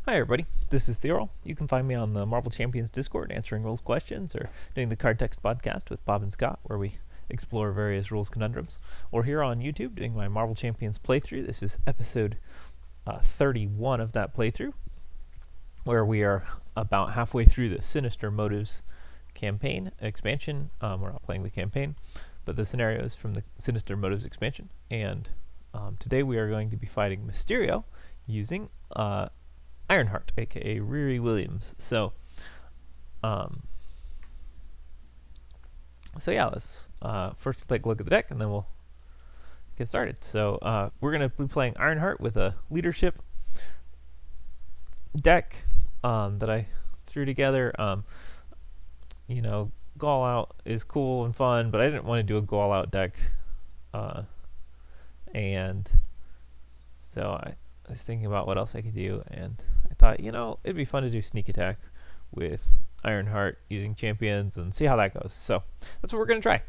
Hi everybody, this is Theorel. You can find me on the Marvel Champions Discord answering rules questions, or doing the Card Text podcast with Bob and Scott, where we explore various rules conundrums, or here on YouTube doing my Marvel Champions playthrough. This is episode 31 of that playthrough, where we are about halfway through the Sinister Motives campaign expansion. We're not playing the campaign, but the scenarios from the Sinister Motives expansion, and today we are going to be fighting Mysterio using Ironheart, aka Riri Williams. So yeah, let's first take a look at the deck, and then we'll get started. So we're going to be playing Ironheart with a leadership deck that I threw together. You know, Gall Out is cool and fun, but I didn't want to do a Gall Out deck, and so I was thinking about what else I could do, and I thought, you know, it'd be fun to do Sneak Attack with Ironheart using champions and see how that goes. So that's what we're going to try.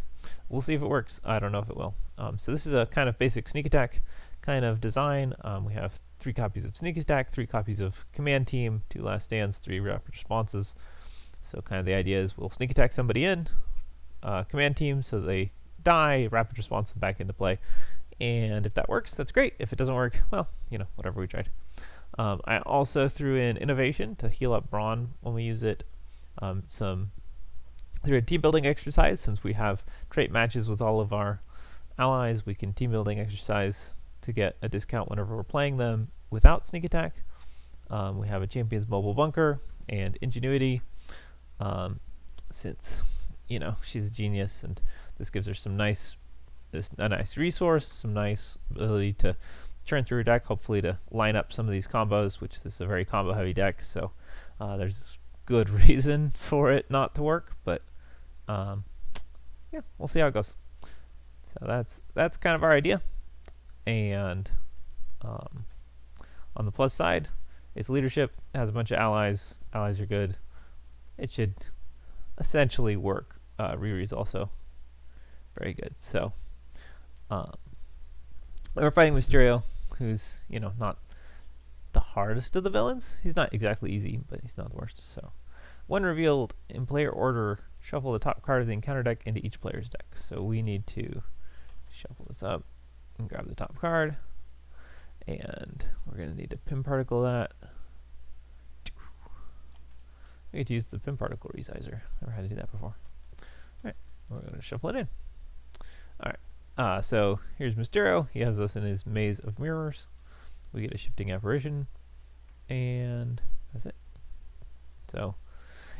We'll see if it works. I don't know if it will. So this is a kind of basic Sneak Attack kind of design. We have 3 copies of Sneak Attack, 3 copies of Command Team, 2 Last Stands, 3 Rapid Responses. So kind of the idea is we'll Sneak Attack somebody in, Command Team, so they die, Rapid Response them back into play. And if that works, that's great. If it doesn't work, well, you know, whatever, we tried. I also threw in Innovation to heal up Brawn when we use it. Through a team building exercise, since we have trait matches with all of our allies, we can team building exercise to get a discount whenever we're playing them without Sneak Attack. We have a Champion's Mobile Bunker and Ingenuity, since, you know, she's a genius, and this gives her some a nice resource, some nice ability to churn through her deck, hopefully to line up some of these combos, which this is a very combo heavy deck, so there's good reason for it not to work, but yeah, we'll see how it goes. So that's kind of our idea. And on the plus side, it's leadership, it has a bunch of allies are good, it should essentially work. Riri's also very good. So we're fighting Mysterio, who's, you know, not the hardest of the villains. He's not exactly easy, but he's not the worst. So when revealed in player order, shuffle the top card of the encounter deck into each player's deck. So we need to shuffle this up and grab the top card, and we're going to need to pin particle that. We get to use the pin particle resizer. Never had to do that before. Alright, we're going to shuffle it in. Alright, so here's Mysterio. He has us in his maze of mirrors. We get a shifting apparition, and that's it. So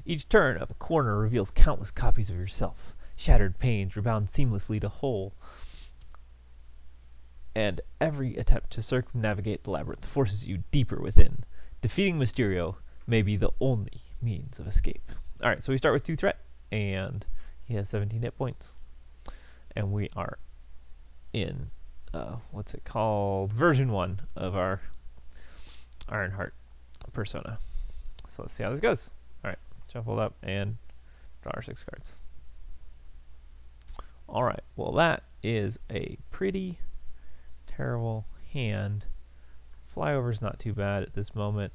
each turn of a corner reveals countless copies of yourself. Shattered panes rebound seamlessly to whole, and every attempt to circumnavigate the labyrinth forces you deeper within. Defeating Mysterio may be the only means of escape. Alright, so we start with 2 threat, and he has 17 hit points. And we are in, what's it called? Version 1 of our Ironheart persona. So let's see how this goes. Alright, shuffle it up and draw our 6 cards. Alright, well that is a pretty terrible hand. Flyover's not too bad at this moment.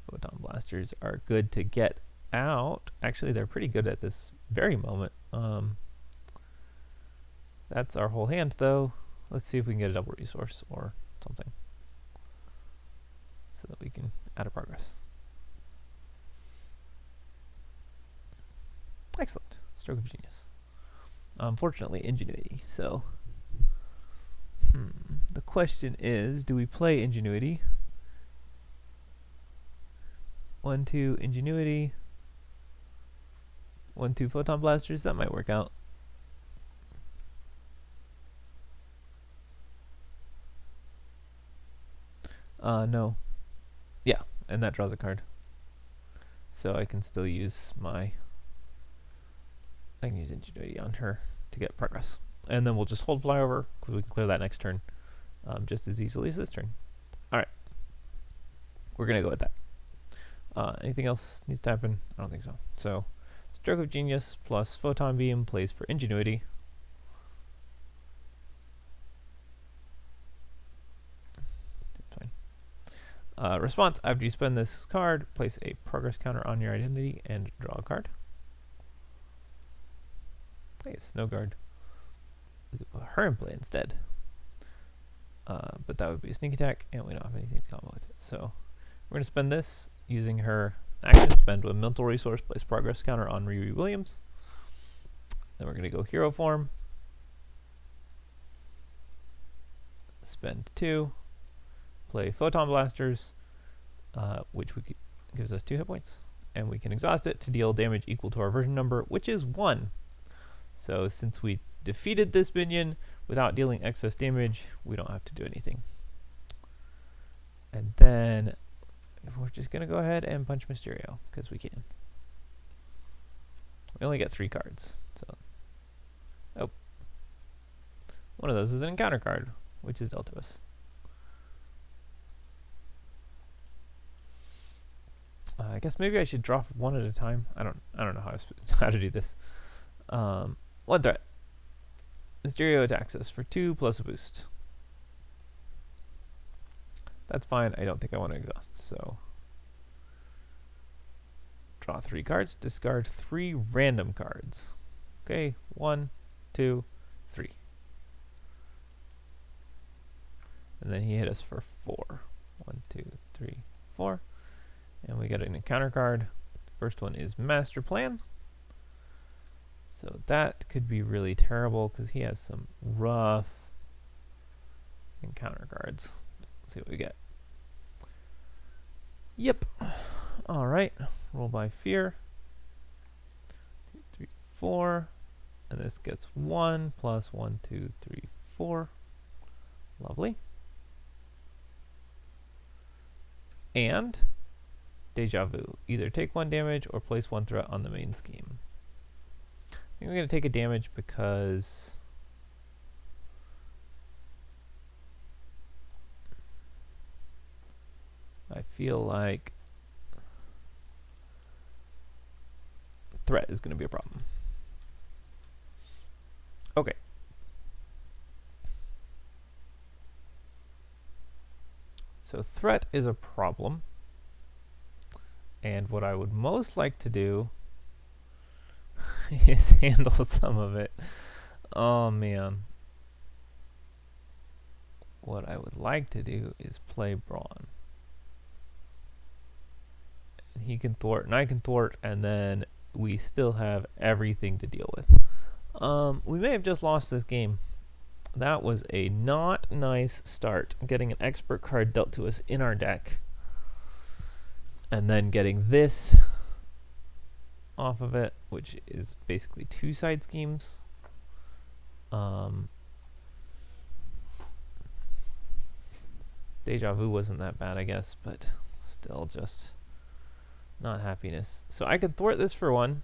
Photon blasters are good to get out. Actually, they're pretty good at this very moment. That's our whole hand, though. Let's see if we can get a double resource or something, so that we can add a progress. Excellent. Stroke of genius. Unfortunately, Ingenuity. So the question is, do we play Ingenuity? 1-2 Ingenuity, 1-2 Photon Blasters. That might work out. No. Yeah, and that draws a card. So I can still use I can use Ingenuity on her to get progress. And then we'll just hold flyover, because we can clear that next turn just as easily as this turn. Alright. We're going to go with that. Anything else needs to happen? I don't think so. So, Stroke of Genius plus Photon Beam plays for Ingenuity. That's fine. Response: after you spend this card, place a progress counter on your identity and draw a card. Hey, Snow Guard. We could put her in play instead. But that would be a sneak attack, and we don't have anything to combo with it. So we're going to spend this using her action. Spend with mental resource, place progress counter on Riri Williams. Then we're going to go hero form. Spend 2. Play Photon Blasters, which gives us 2 hit points. And we can exhaust it to deal damage equal to our version number, which is 1. So since we defeated this minion without dealing excess damage, we don't have to do anything. And then we're just going to go ahead and punch Mysterio, because we can. We only get 3 cards. So, oh. One of those is an encounter card, which is dealt to us. I guess maybe I should draw one at a time. I don't know how to do this. 1 threat. Mysterio attacks us for 2 plus a boost. That's fine. I don't think I want to exhaust. So draw 3 cards. Discard 3 random cards. Okay, 1, 2, 3. And then he hit us for 4. 1, 2, 3, 4. And we get an encounter card. First one is Master Plan. So that could be really terrible because he has some rough encounter cards. Let's see what we get. Yep. Alright. Roll by fear. 2, 3, 4. And this gets 1 plus 1, 2, 3, 4. Lovely. And Deja Vu. Either take 1 damage or place 1 threat on the main scheme. I think we're going to take a damage because I feel like threat is going to be a problem. Okay. So threat is a problem. And what I would most like to do is handle some of it. Oh man. What I would like to do is play Braun. And he can thwart, and I can thwart, and then we still have everything to deal with. We may have just lost this game. That was a not nice start. Getting an expert card dealt to us in our deck. And then getting this off of it, which is basically 2 side schemes. Deja Vu wasn't that bad, I guess, but still just not happiness. So I could thwart this for 1.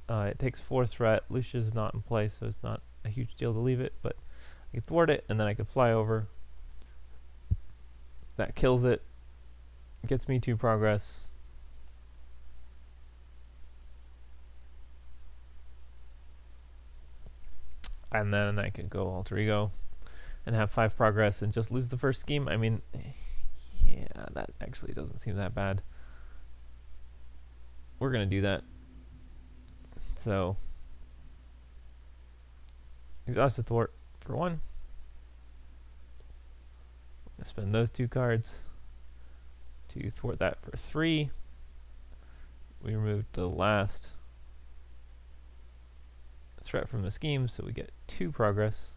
It takes 4 threat. Lucia's not in play, so it's not a huge deal to leave it, but I could thwart it, and then I could fly over. That kills it. Gets me 2 progress. And then I could go Alter Ego and have 5 progress and just lose the first scheme. I mean, yeah, that actually doesn't seem that bad. We're going to do that. So, exhausted thwart for 1. I'm going to spend those 2 cards to thwart that for 3. We removed the last threat from the scheme, so we get 2 progress.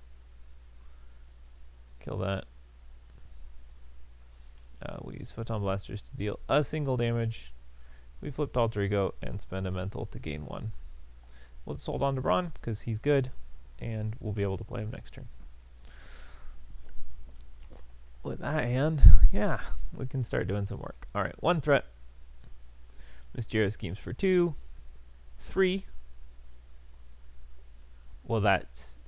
Kill that. We use Photon Blasters to deal a single damage. We flipped Alter Ego and spend a mental to gain 1. We'll just hold on to Braun because he's good, and we'll be able to play him next turn. With that hand, yeah, we can start doing some work. Alright, 1 threat. Mysterio schemes for 2. 3. Well, that's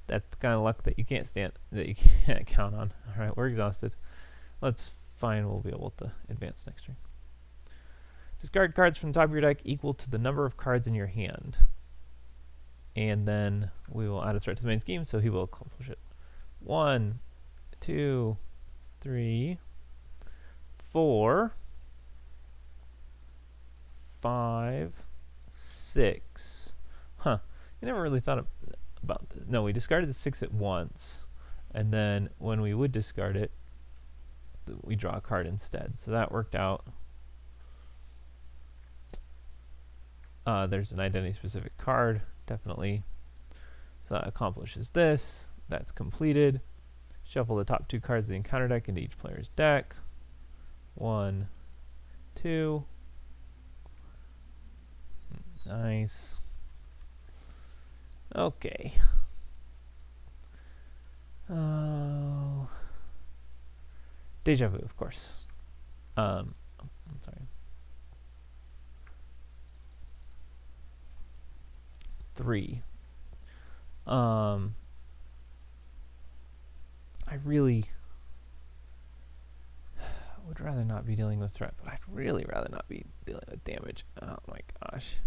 the kind of luck that you can't count on. Alright, we're exhausted. That's fine, we'll be able to advance next turn. Discard cards from the top of your deck equal to the number of cards in your hand. And then we will add a threat to the main scheme, so he will accomplish it. 1, 2, 3, 4, 5, 6. Huh. I never really thought about this. No, we discarded the 6 at once. And then when we would discard it, we draw a card instead. So that worked out. There's an identity-specific card, definitely. So that accomplishes this. That's completed. Shuffle the top 2 cards of the encounter deck into each player's deck. 1, 2. Nice. Okay. Oh. Deja vu, of course. I'm sorry. 3. I really would rather not be dealing with threat, but I'd really rather not be dealing with damage. Oh my gosh.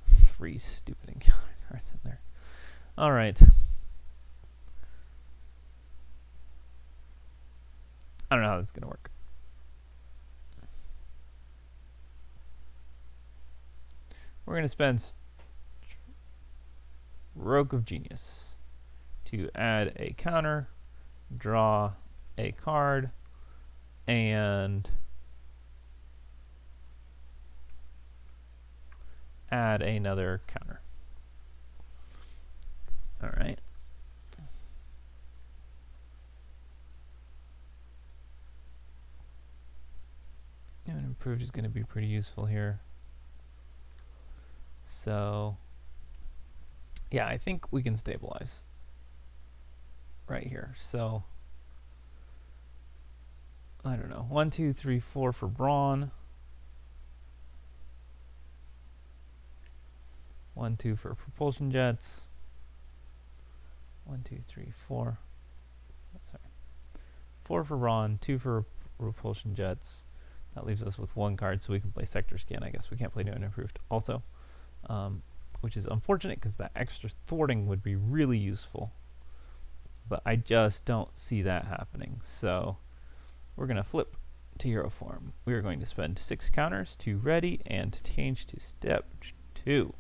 Three stupid encounter cards in there. Alright. I don't know how this is going to work. We're going to spend Stroke of Genius to add a counter, draw a card, and add another counter. All right. And improved is going to be pretty useful here. So, yeah, I think we can stabilize right here. So, I don't know. 1, 2, 3, 4 for Brawn. 1, 2 for propulsion jets. 1, 2, 3, 4. Sorry. 4 for Brawn, 2 for propulsion jets. That leaves us with 1 card, so we can play Sector Scan. I guess we can't play New and Improved also, which is unfortunate because that extra thwarting would be really useful. But I just don't see that happening. So we're going to flip to hero form. We are going to spend 6 counters to ready and change to step 2.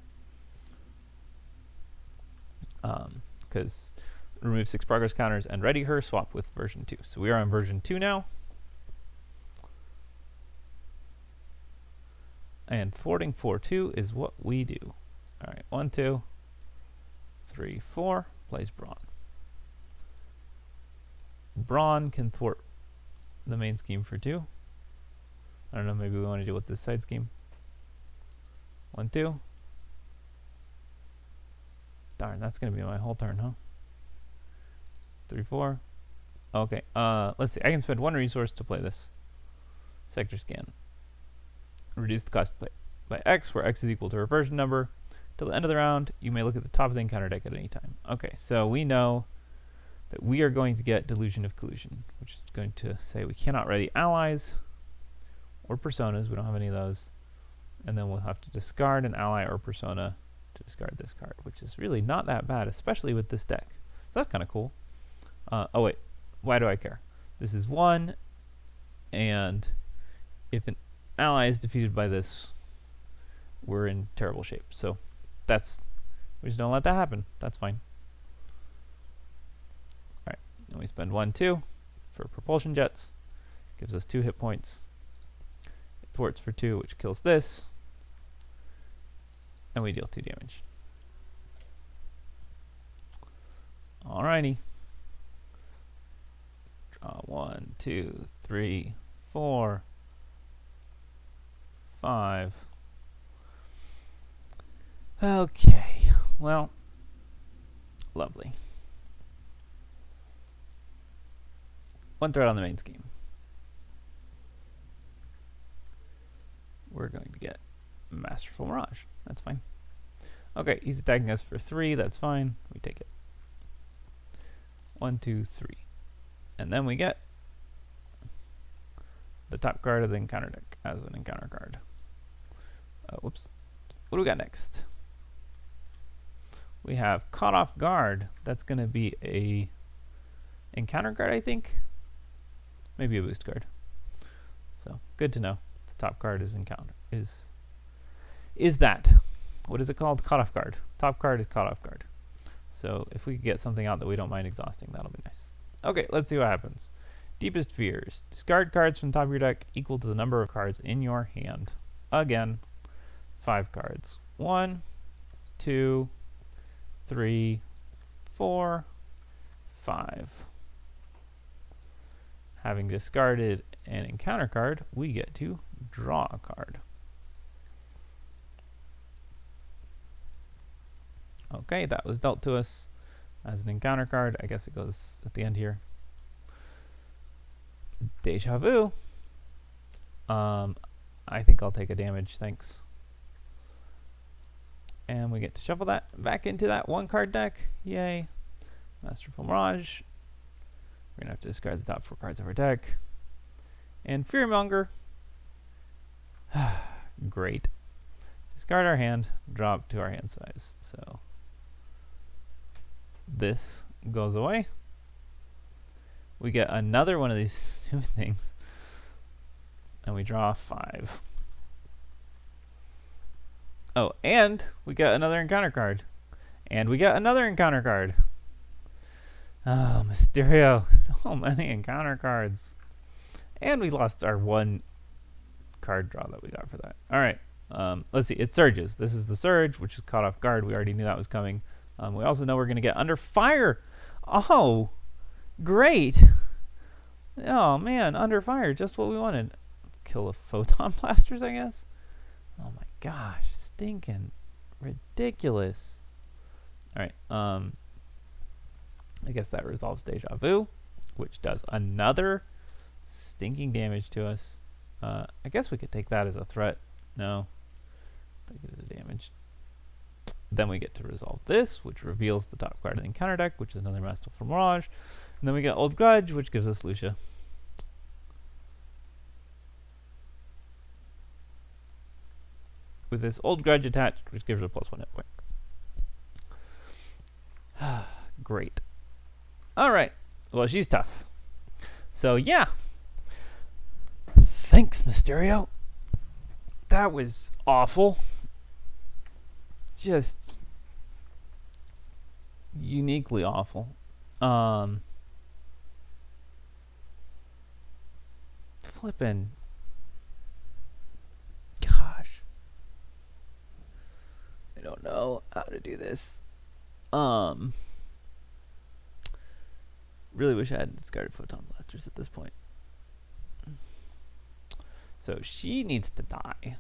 Because remove 6 progress counters and ready her, swap with version 2. So we are on version 2 now. And thwarting 4-2 is what we do. All right, 1, 2, 3, 4, plays Brawn. Brawn can thwart the main scheme for 2. I don't know, maybe we want to deal with this side scheme. 1, 2. Darn, that's going to be my whole turn, huh? 3, 4. Okay, let's see. I can spend 1 resource to play this. Sector Scan. Reduce the cost to play by X, where X is equal to a version number. Till the end of the round, you may look at the top of the encounter deck at any time. Okay, so we know that we are going to get Delusion of Collusion, which is going to say we cannot ready allies or personas. We don't have any of those. And then we'll have to discard an ally or persona to discard this card, which is really not that bad, especially with this deck. So that's kind of cool. Oh wait, why do I care? This is 1, and if an ally is defeated by this, we're in terrible shape. So we just don't let that happen. That's fine. Alright, and we spend 1, 2 for propulsion jets. Gives us 2 hit points. It thwarts for 2, which kills this. And we deal 2 damage. Alrighty. Draw 1, 2, 3, 4, 5. Okay, well, lovely. 1 threat on the main scheme. We're going to get Masterful Mirage. That's fine. Okay, he's attacking us for 3. That's fine. We take it. 1, 2, 3. And then we get the top card of the encounter deck as an encounter card. Whoops. What do we got next? We have Caught Off Guard. That's going to be a encounter card, I think. Maybe a boost card. So good to know. The top card is encounter. Is that? What is it called? Caught off guard. Top card is caught off guard. So if we could get something out that we don't mind exhausting, that'll be nice. Okay, let's see what happens. Deepest Fears. Discard cards from the top of your deck equal to the number of cards in your hand. Again, 5 cards. 1, 2, 3, 4, 5. Having discarded an encounter card, we get to draw a card. Okay, that was dealt to us as an encounter card. I guess it goes at the end here. Deja Vu. I think I'll take a damage, thanks. And we get to shuffle that back into that 1-card deck. Yay. Masterful Mirage. We're going to have to discard the top 4 cards of our deck. And Fearmonger. Great. Discard our hand, drop to our hand size. So this goes away. We get another one of these stupid things. And we draw 5. Oh, and we get another encounter card. And we get another encounter card. Oh, Mysterio. So many encounter cards. And we lost our 1 card draw that we got for that. Alright. Let's see. It surges. This is the surge, which is caught off guard. We already knew that was coming. We also know we're going to get under fire. Oh, great. Oh, man. Under fire. Just what we wanted. Let's kill the photon blasters, I guess. Oh, my gosh. Stinking ridiculous. Alright. I guess that resolves Deja Vu, which does another stinking damage to us. I guess we could take that as a threat. No. Take it as a damage. Then we get to resolve this, which reveals the top card of the encounter deck, which is another Masterful Mirage. And then we get Old Grudge, which gives us Lucia. With this Old Grudge attached, which gives her +1 hit point. Great. Alright. Well, she's tough. So, yeah. Thanks, Mysterio. That was awful. Just uniquely awful. Flippin'. Gosh. I don't know how to do this. Really wish I hadn't discarded Photon Blasters at this point. So she needs to die.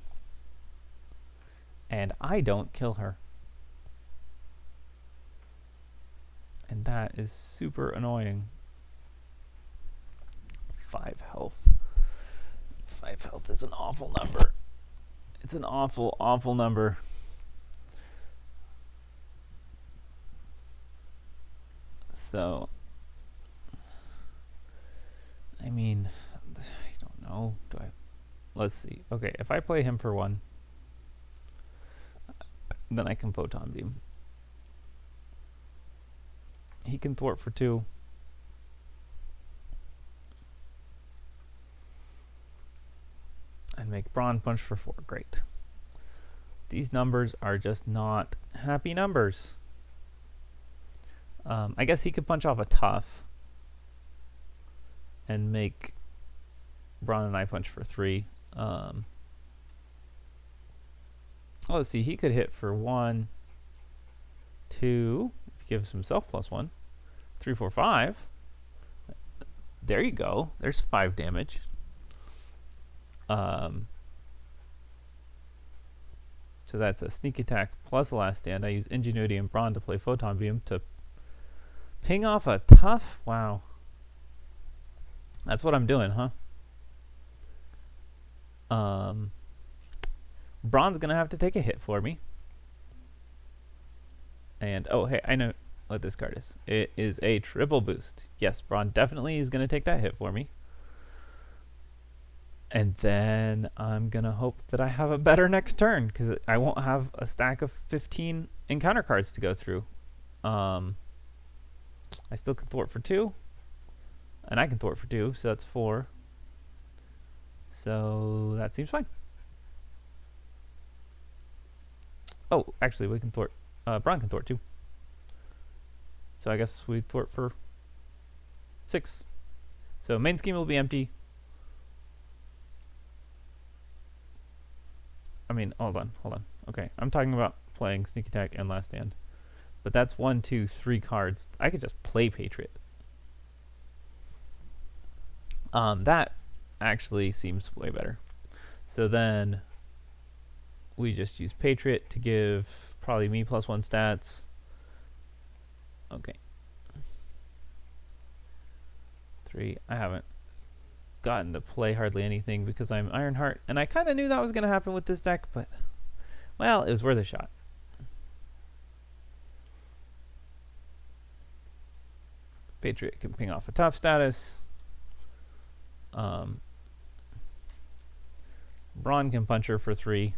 And I don't kill her. And that is super annoying. 5 health. 5 health is an awful number. It's an awful, awful number. So, I mean, I don't know. Let's see. Okay, if I play him for 1, then I can Photon Beam. He can thwart for 2. And make Brawn Punch for 4. Great. These numbers are just not happy numbers. I guess he could punch off a Tough and make Brawn and I punch for 3. Let's see. He could hit for 1, 2. If he gives himself +1. 3, 4, 5. There you go. There's 5 damage. So that's a sneak attack plus a last stand. I use Ingenuity and Brawn to play Photon Beam to ping off a Tough. Wow. That's what I'm doing, huh? Brawn's gonna have to take a hit for me. And oh, hey, I know what this card is. It is a triple boost. Yes, Brawn definitely is gonna take that hit for me. And then I'm gonna hope that I have a better next turn, because I won't have a stack of 15 encounter cards to go through. I still can thwart for 2. And I can thwart for 2, so that's 4. So that seems fine. Oh, actually, we can thwart. Braun can thwart too. So I guess we thwart for 6. So main scheme will be empty. I mean, hold on. Okay, I'm talking about playing Sneak Attack and Last Stand. But that's 1, 2, 3 cards. I could just play Patriot. That actually seems way better. So then we just use Patriot to give probably me +1 stats. Okay. 3. I haven't gotten to play hardly anything because I'm Ironheart, and I kind of knew that was going to happen with this deck, but, well, it was worth a shot. Patriot can ping off a tough status. Braun can punch her for 3.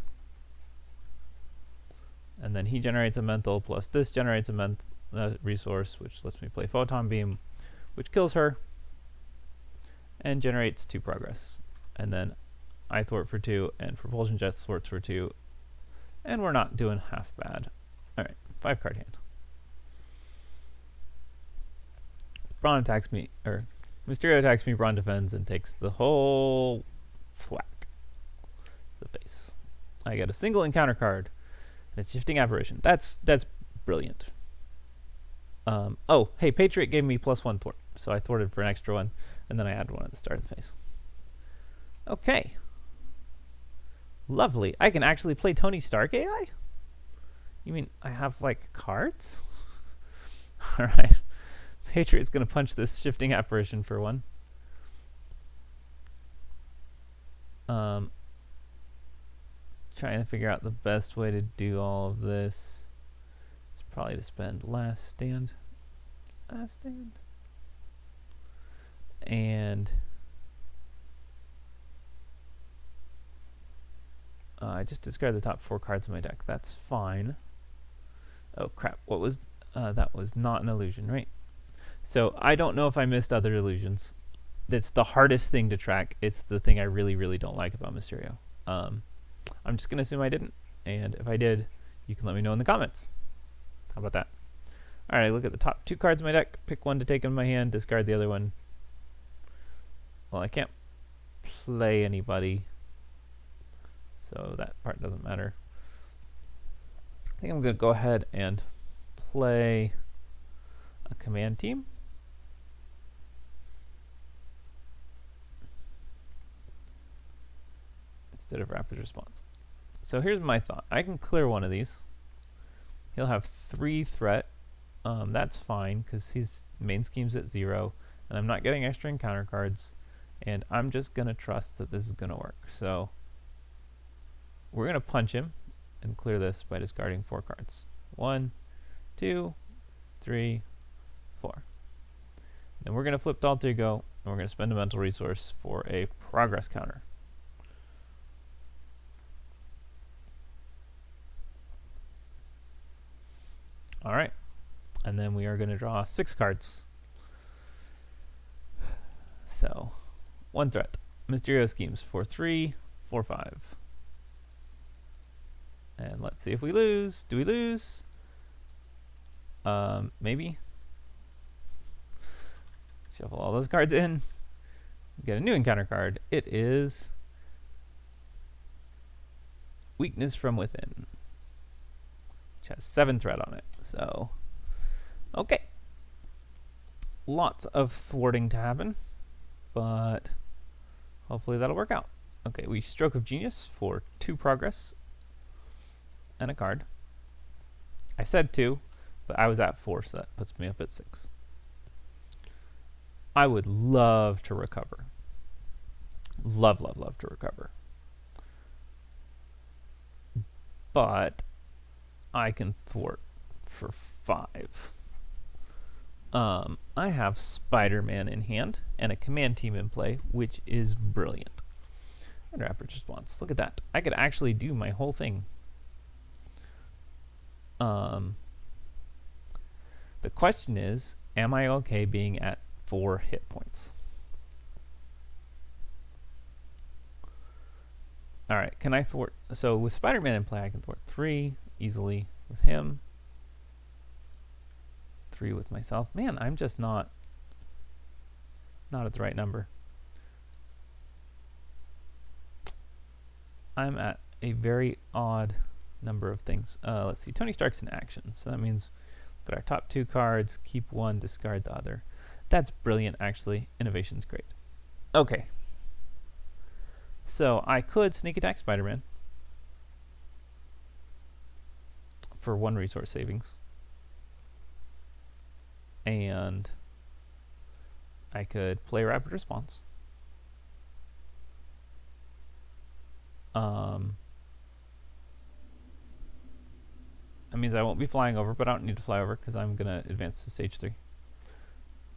And then he generates a mental, plus this generates a resource, which lets me play Photon Beam, which kills her, and generates 2 progress. And then I thwart for 2, and Propulsion Jet thwarts for 2, and we're not doing half bad. Alright, 5 card hand. Braun attacks me, or Mysterio attacks me, Braun defends, and takes the whole thwack to the face. I get a single encounter card, and it's Shifting Apparition. That's brilliant. Oh, hey, Patriot gave me +1 thwart, so I thwarted for an extra 1, and then I add 1 at the start of the phase. Okay. Lovely. I can actually play Tony Stark AI? You mean I have, like, cards? Alright. Patriot's going to punch this Shifting Apparition for 1. Trying to figure out the best way to do all of this. It's probably to spend Last Stand. And I just discarded the top 4 cards of my deck. That's fine. Oh crap, what was that? Was not an illusion, right? So I don't know if I missed other illusions. That's the hardest thing to track. It's the thing I really, really don't like about Mysterio. I'm just going to assume I didn't. And if I did, you can let me know in the comments. How about that? Alright, look at the top 2 cards of my deck. Pick 1 to take in my hand, discard the other one. Well, I can't play anybody, so that part doesn't matter. I think I'm going to go ahead and play a command team. Instead of rapid response. So here's my thought. I can clear one of these. He'll have 3 threat. That's fine because his main scheme's at 0, and I'm not getting extra encounter cards, and I'm just going to trust that this is going to work. So we're going to punch him and clear this by discarding 4 cards. 1, 2, 3, 4. Then we're going to flip to Alter Ego, and we're going to spend a mental resource for a progress counter. Alright, and then we are going to draw 6 cards. So, 1 threat. Mysterio schemes for 3, 4, 5. And let's see if we lose. Do we lose? Maybe. Shuffle all those cards in. Get a new encounter card. It is Weakness from Within, which has 7 threat on it. So, okay. Lots of thwarting to happen, but hopefully that'll work out. Okay, we Stroke of Genius for 2 progress and a card. I said 2, but I was at 4, so that puts me up at 6. I would love to recover. Love, love, love to recover. But I can thwart for 5. I have Spider-Man in hand and a command team in play, which is brilliant. And rapid response. Look at that. I could actually do my whole thing. The question is, am I okay being at 4 hit points? All right, can I thwart? So with Spider-Man in play, I can thwart 3 easily with him. 3 with myself. Man, I'm just not at the right number. I'm at a very odd number of things. Let's see. Tony Stark's in action, so that means got our top 2 cards, keep 1, discard the other. That's brilliant, actually. Innovation's great. Okay. So I could sneak attack Spider-Man for 1 resource savings. And I could play Rapid Response. That means I won't be flying over, but I don't need to fly over because I'm going to advance to stage 3.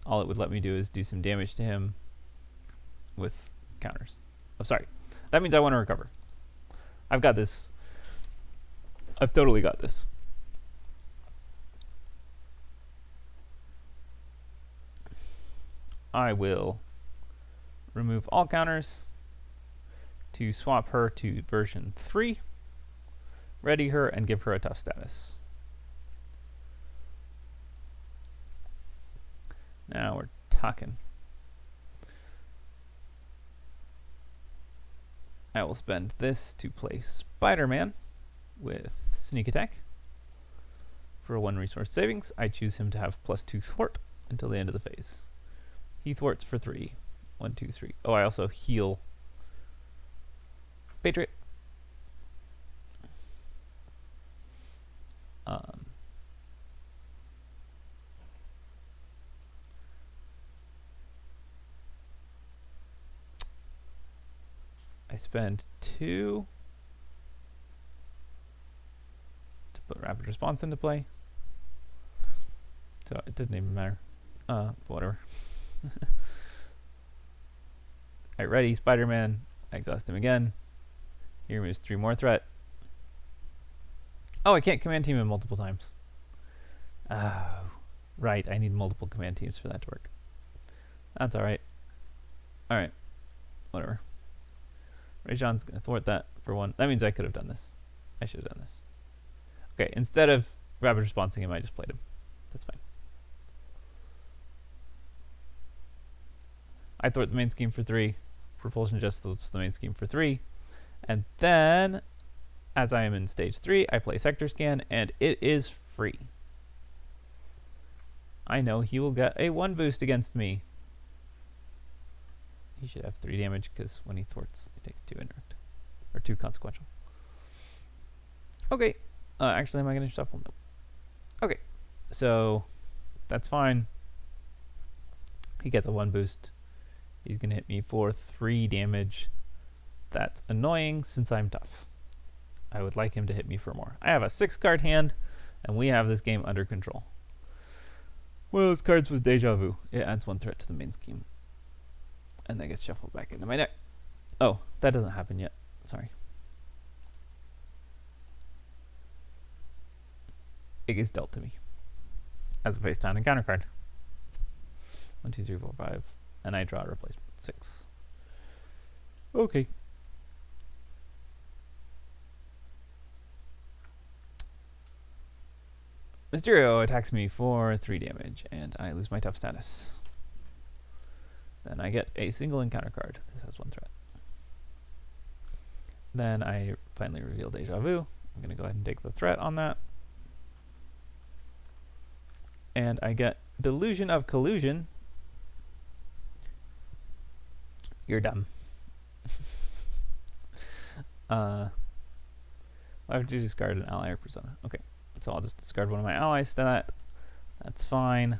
All it would let me do is do some damage to him with counters. Oh, sorry. That means I want to recover. I've got this. I've totally got this. I will remove all counters to swap her to version 3, ready her, and give her a tough status. Now we're talking. I will spend this to play Spider-Man with sneak attack. For a 1 resource savings, I choose him to have +2 thwart until the end of the phase. He thwarts for 3. 1, 2, 3. Oh, I also heal Patriot. I spend 2 to put Rapid Response into play. So it doesn't even matter. Whatever. Alright, ready, Spider-Man. I exhaust him again. He removes 3 more threat. Oh, I can't command team him multiple times. Oh, right. I need multiple command teams for that to work. That's alright. Alright. Whatever. Rajon's going to thwart that for 1. That means I could have done this. I should have done this. Okay, instead of Rapid Responsing him, I just played him. That's fine. I thwart the main scheme for 3. Propulsion just thwarts the main scheme for 3. And then, as I am in stage 3, I play Sector Scan, and it is free. I know he will get a 1 boost against me. He should have 3 damage, because when he thwarts, it takes 2 indirect. Or 2 consequential. Okay. Actually, am I going to shuffle? No. Okay. So, that's fine. He gets a 1 boost. He's going to hit me for 3 damage. That's annoying since I'm tough. I would like him to hit me for more. I have a 6-card hand, and we have this game under control. One of those cards was Deja Vu. It adds 1 threat to the main scheme. And that gets shuffled back into my deck. Oh, that doesn't happen yet. Sorry. It gets dealt to me as a face down encounter card. 1, 2, 3, 4, 5. And I draw a replacement. 6. Okay. Mysterio attacks me for 3 damage, and I lose my tough status. Then I get a single encounter card. This has 1 threat. Then I finally reveal Deja Vu. I'm going to go ahead and take the threat on that. And I get Delusion of Collusion. You're dumb. I have to discard an ally or persona. Okay, so I'll just discard one of my allies to that. That's fine.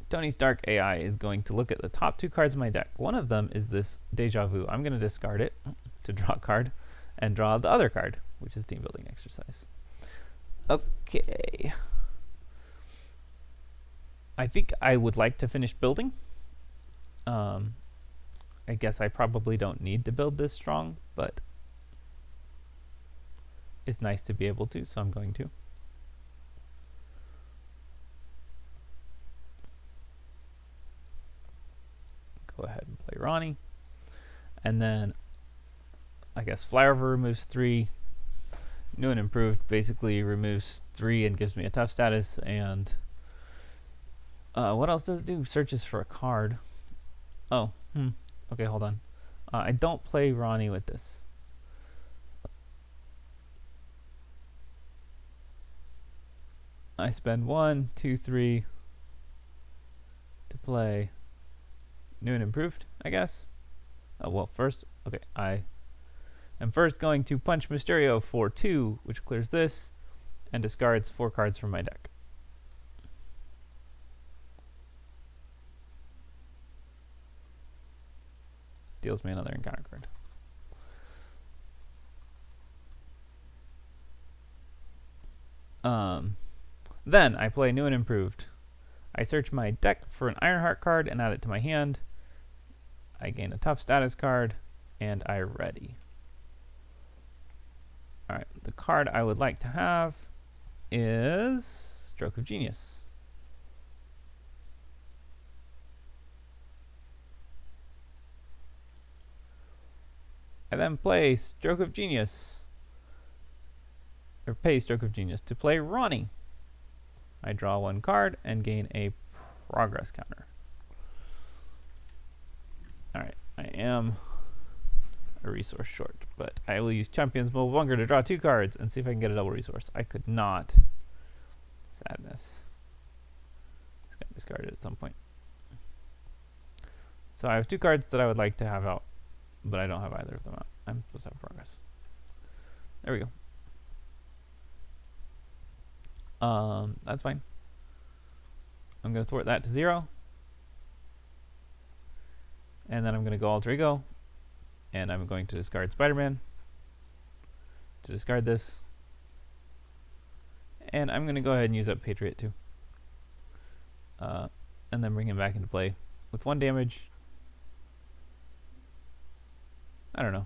Tony Stark AI is going to look at the top 2 cards of my deck. One of them is this Deja Vu. I'm going to discard it to draw a card and draw the other card, which is Team Building Exercise. Okay. I think I would like to finish building. I guess I probably don't need to build this strong, but it's nice to be able to, so I'm going to. Go ahead and play Ronnie. And then I guess Flyover removes 3. New and Improved basically removes 3 and gives me a tough status. And what else does it do? Searches for a card. Oh, okay, hold on. I don't play Ronnie with this. I spend 1, 2, 3 to play New and Improved, I guess. Oh, well, first, okay, I am first going to punch Mysterio for 2, which clears this, and discards 4 cards from my deck. Deals me another encounter card. Then I play New and Improved. I search my deck for an Ironheart card and add it to my hand. I gain a tough status card, and I ready. Alright, the card I would like to have is Stroke of Genius. I then play Stroke of Genius, or pay Stroke of Genius to play Ronnie. I draw 1 card and gain a progress counter. Alright, I am a resource short, but I will use Champion's Mobile Bunker to draw 2 cards and see if I can get a double resource. I could not. Sadness. This got discarded at some point. So I have 2 cards that I would like to have out, but I don't have either of them out. I'm supposed to have progress. There we go. That's fine. I'm going to thwart that to 0. And then I'm going to go Alter Ego. And I'm going to discard Spider-Man to discard this. And I'm going to go ahead and use up Patriot too. And then bring him back into play with 1 damage. I don't know.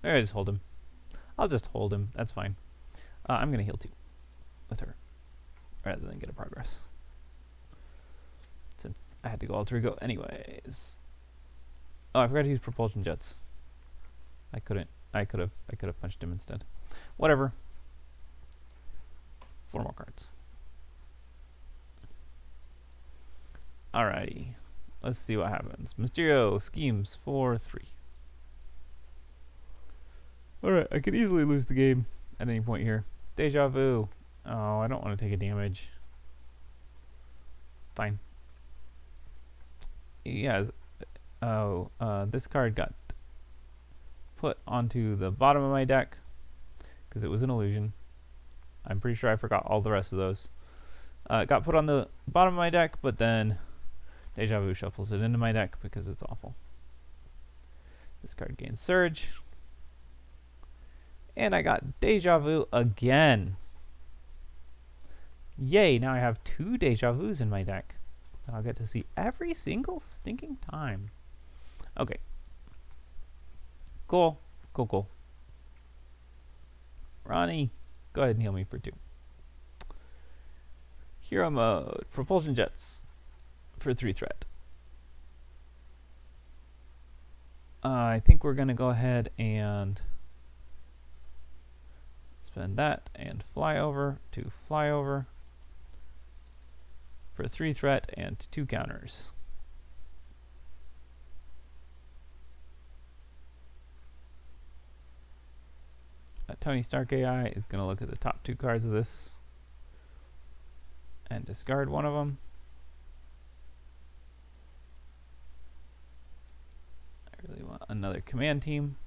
Maybe I just hold him. I'll just hold him. That's fine. I'm going to heal 2 with her rather than get a progress, since I had to go Alter Ego anyways. Oh, I forgot to use Propulsion Jets. I couldn't. I could have punched him instead. Whatever. 4 more cards. Alrighty. Let's see what happens. Mysterio schemes for 3. Alright, I could easily lose the game at any point here. Deja Vu. Oh, I don't want to take a damage. Fine. Yes. Oh, this card got put onto the bottom of my deck because it was an illusion. I'm pretty sure I forgot all the rest of those. It got put on the bottom of my deck, but then Deja Vu shuffles it into my deck because it's awful. This card gains Surge. And I got Deja Vu again. Yay, now I have 2 Deja Vus in my deck that I'll get to see every single stinking time. Okay. Cool. Cool. Ronnie, go ahead and heal me for 2. Hero mode. Propulsion Jets for 3 threat. I think we're going to go ahead and spend that and fly over to fly over for 3 threat and 2 counters. Tony Stark AI is going to look at the top 2 cards of this and discard one of them. I really want another command team.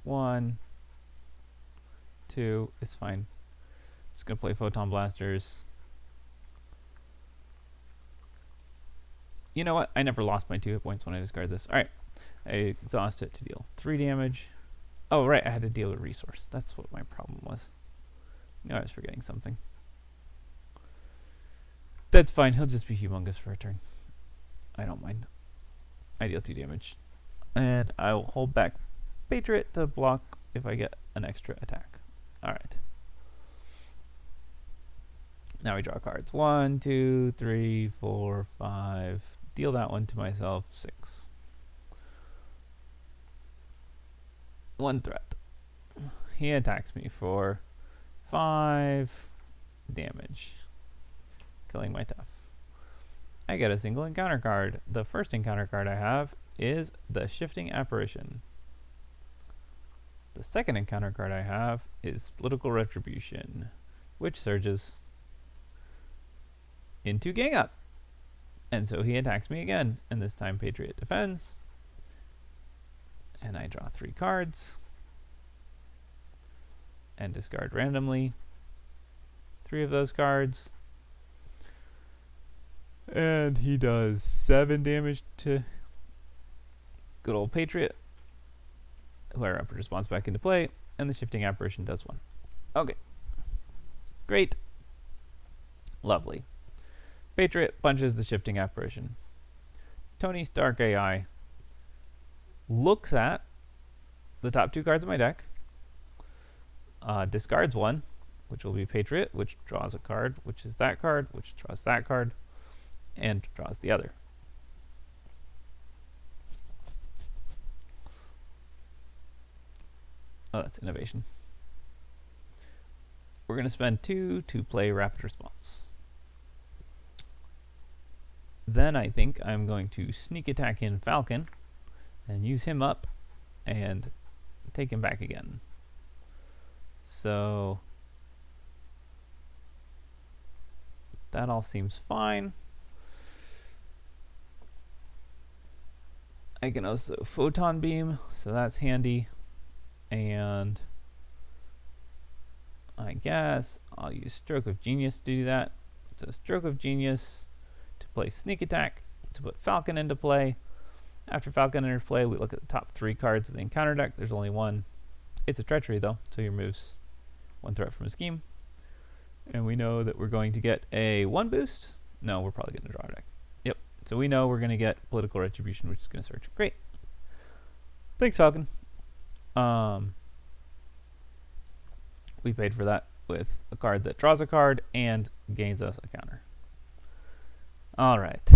One, 2, it's fine. Just gonna play Photon Blasters. You know what? I never lost my 2 hit points when I discard this. Alright. I exhaust it to deal 3 damage. Oh, right, I had to deal a resource. That's what my problem was. No, I was forgetting something. That's fine. He'll just be humongous for a turn. I don't mind. I deal 2 damage. And I will hold back Patriot to block if I get an extra attack. Alright. Now we draw cards. 1, 2, 3, 4, 5. Deal that one to myself. 6. 1 threat. He attacks me for 5 damage, killing my tough. I get a single encounter card. The first encounter card I have is the Shifting Apparition. The second encounter card I have is Political Retribution, which surges into Gang Up. And so he attacks me again, and this time Patriot defends. And I draw 3 cards and discard randomly 3 of those cards. And he does 7 damage to good old Patriot, who I rapid response back into play, and the Shifting Apparition does 1. Okay. Great. Lovely. Patriot punches the Shifting Apparition. Tony Stark AI looks at the top 2 cards of my deck, discards 1, which will be Patriot, which draws a card, which is that card, which draws that card, and draws the other. Oh, that's innovation. We're going to spend 2 to play Rapid Response. Then I think I'm going to sneak attack in Falcon and use him up and take him back again. So that all seems fine. I can also Photon Beam, so that's handy. And I guess I'll use Stroke of Genius to do that. So Stroke of Genius to play Sneak Attack, to put Falcon into play. After Falcon enters play, we look at the top 3 cards of the encounter deck. There's only 1. It's a Treachery, though, so he removes 1 threat from his scheme. And we know that we're going to get a 1 boost. No, we're probably going to draw a deck. Yep. So we know we're going to get Political Retribution, which is going to search. Great. Thanks, Falcon. We paid for that with a card that draws a card and gains us a counter. Alright.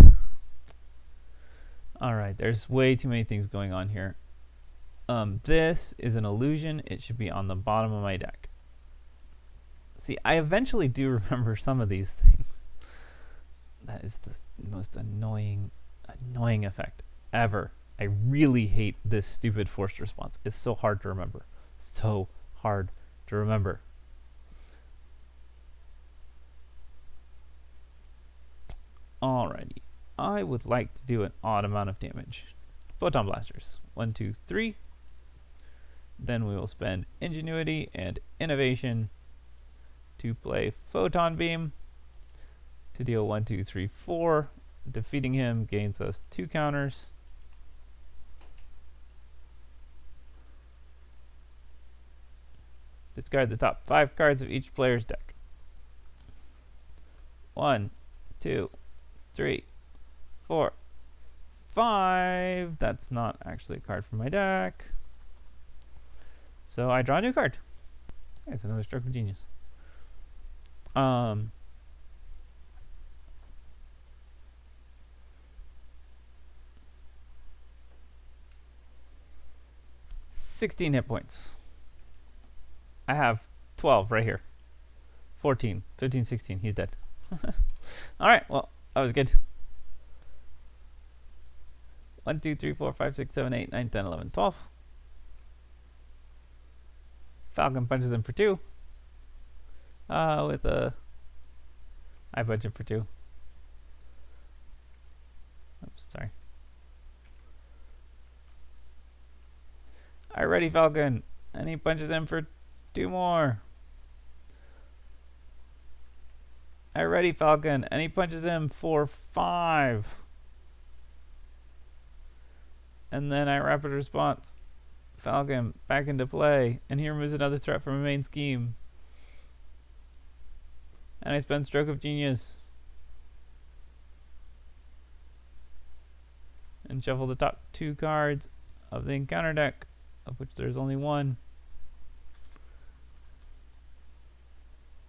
Alright, there's way too many things going on here. This is an illusion. It should be on the bottom of my deck. See, I eventually do remember some of these things. That is the most annoying effect ever. I really hate this stupid forced response. It's so hard to remember. So hard to remember. Alrighty. I would like to do an odd amount of damage. Photon Blasters. 1, 2, 3. Then we will spend Ingenuity and Innovation to play Photon Beam to deal 1, 2, 3, 4. Defeating him gains us 2 counters. Discard the top 5 cards of each player's deck. 1, 2, 3, 4, 5. That's not actually a card from my deck. So I draw a new card. Okay, it's another Stroke of Genius. 16 hit points. I have 12 right here. 14, 15, 16. He's dead. Alright, well, that was good. 1, 2, 3, 4, 5, 6, 7, 8, 9, 10, 11, 12. Falcon punches him for 2. With a... I punch him for 2. Oops, sorry. Alrighty, Falcon. And he punches him for 2 more. Alrighty, Falcon. And he punches him for 5. And then I rapid response Falcon back into play, and he removes another threat from a main scheme. And I spend Stroke of Genius. and shuffle the top 2 cards of the encounter deck, of which there's only 1.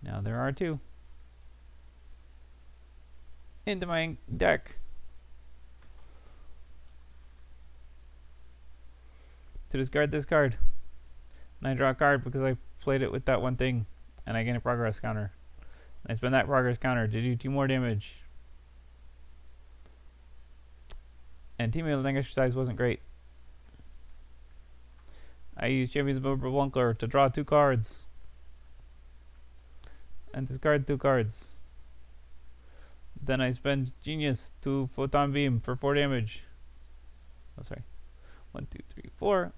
Now there are 2. Into my deck. To discard this card. And I draw a card because I played it with that one thing, and I gain a progress counter. I spend that progress counter to do 2 more damage. And team building exercise wasn't great. I used Champions of Bunker to draw 2 cards. And discard 2 cards. Then I spend Genius to Photon Beam for 4 damage. Oh, sorry. 1, 2, 3, 4.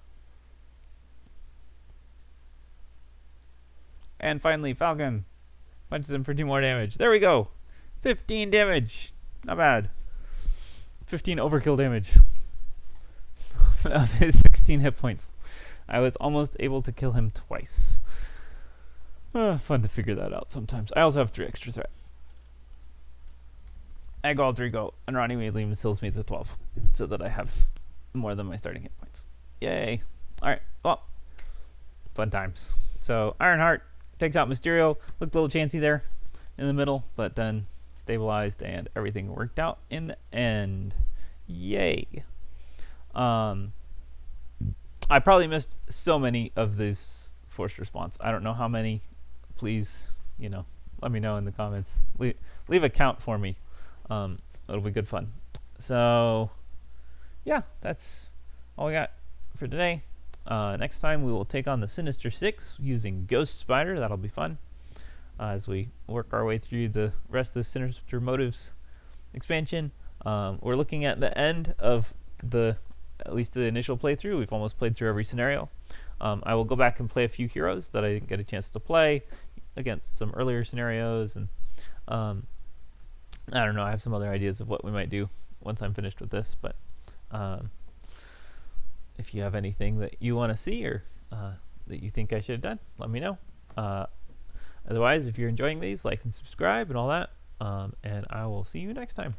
And finally, Falcon punches him for 2 more damage. There we go. 15 damage. Not bad. 15 overkill damage. Of his 16 hit points. I was almost able to kill him twice. Fun to figure that out sometimes. I also have 3 extra threat. I go all 3 go, and Ronnie immediately heals me to 12, so that I have more than my starting hit points. Yay. Alright, well, fun times. So, Ironheart takes out Mysterio. Looked a little chancy there in the middle, but then stabilized and everything worked out in the end. Yay. I probably missed so many of this forced response. I don't know how many. Please, let me know in the comments. Leave a count for me. It'll be good fun. So, yeah, that's all we got for today. Next time we will take on the Sinister Six using Ghost Spider. That'll be fun as we work our way through the rest of the Sinister Motives expansion. We're looking at the end of at least the initial playthrough. We've almost played through every scenario. I will go back and play a few heroes that I didn't get a chance to play against some earlier scenarios, and I don't know, I have some other ideas of what we might do once I'm finished with this, but if you have anything that you want to see or that you think I should have done, let me know. Otherwise, if you're enjoying these, like and subscribe and all that, and I will see you next time.